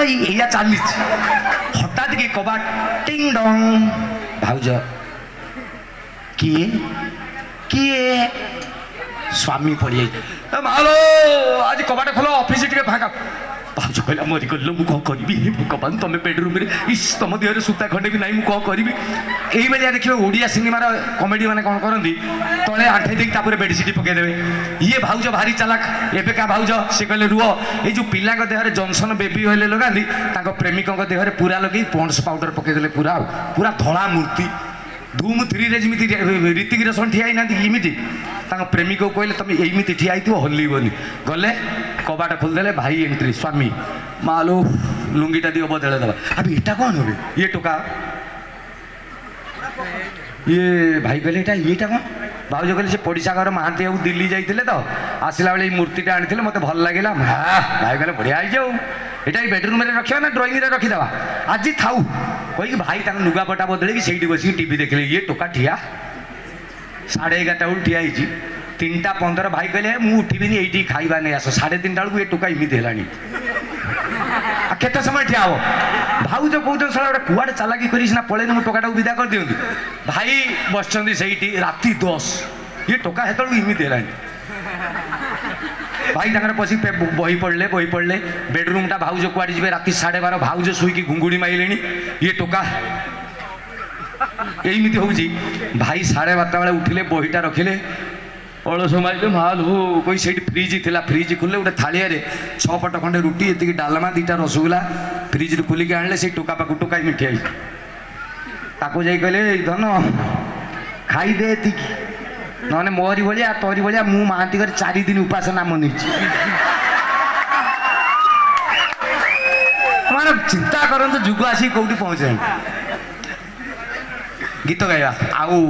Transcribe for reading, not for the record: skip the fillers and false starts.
या चली हठात कि कबाट टिंग डंग भाउज किए किए स्वामी पड़ी मालो आज कबाट खोल ऑफिस टे फाँका भाज कहला मरी गल मुझे कौन करी भगवान तुम बेडरूम में इस तुम देह सूता खंडे भी ना मुझे कौन करी यही भाया देखिए ओडिया सिनेमार कमेडी मैंने कौन करती तले आंठाई देख बेडसीट पकईदे ये भाउज भारी चालाक एवं क्या भाउज से कहले रुह ये जो पिला देहरे जॉनसन बेबी ऑयल लगाती प्रेमिकों देहरे पूरा लगे पॉन्ड्स पाउडर पकईदे पूरा पूरा धला मूर्ति धूम 3 रे जमी ऋतिक रोशन ठिया ना इमिटी प्रेमिक को कहले तुम एमती ठिया हल्लबनी गले कबाट खोलदे भाई एंट्री स्वामी मालो लुंगीटा दियो बदले दबा अब एटा कौन हो ये टोका ये भाई कहले ये कौन भाउज कहले से पड़िशा घर महांती बाबू दिल्ली जाइए तो आसला बेले मूर्तिटा आनी मत भल लगे भाई कहले बढ़िया हो एटा बेडरूम में रखा ना ड्रॉइंग रे रखीदवा आज थाऊ कही भाई लुगापटा बदल से बस टीवी देखले ये टोका ठिया 11:30 बेलू ठिया 3:15 भाई कहले मुझे उठिबिनी ये खाइबा नहीं आस 3:30 बेलू ये टोका इमित है केते समय ठिया हम भाउज कौन साला गोटे कुआड़े चालाकी कर पलैन मो टोका विदा कर दिखती भाई बस राति 10 ये टोका हेतु इमित है भाई पशि बही पढ़ले बेडरूम टा भाउज कुआड़े जी राति 12:30 भाउज शुईकी घुंगुड़ी माइले ये टोका यही हूँ भाई 12:30 बेले उठिले बहीटा रखिले अलस मारे माल हो कोई से फ्रिज थी फ्रिज खोले गोटे थालिया 6 पट खंडे रुटी ये डालमा 2टा रसगुल्ला फ्रिज खोलिक आने से टोका पाक टोका मिठिया ताको जाई कहले धन खाईदे ये नने मोहरी भाया तोरी भाया मु महांती कर 4 दिन उपास नाम नहीं माने चिंता करते जुग आसी कौटी पहुँचे गीत गाइबा आउ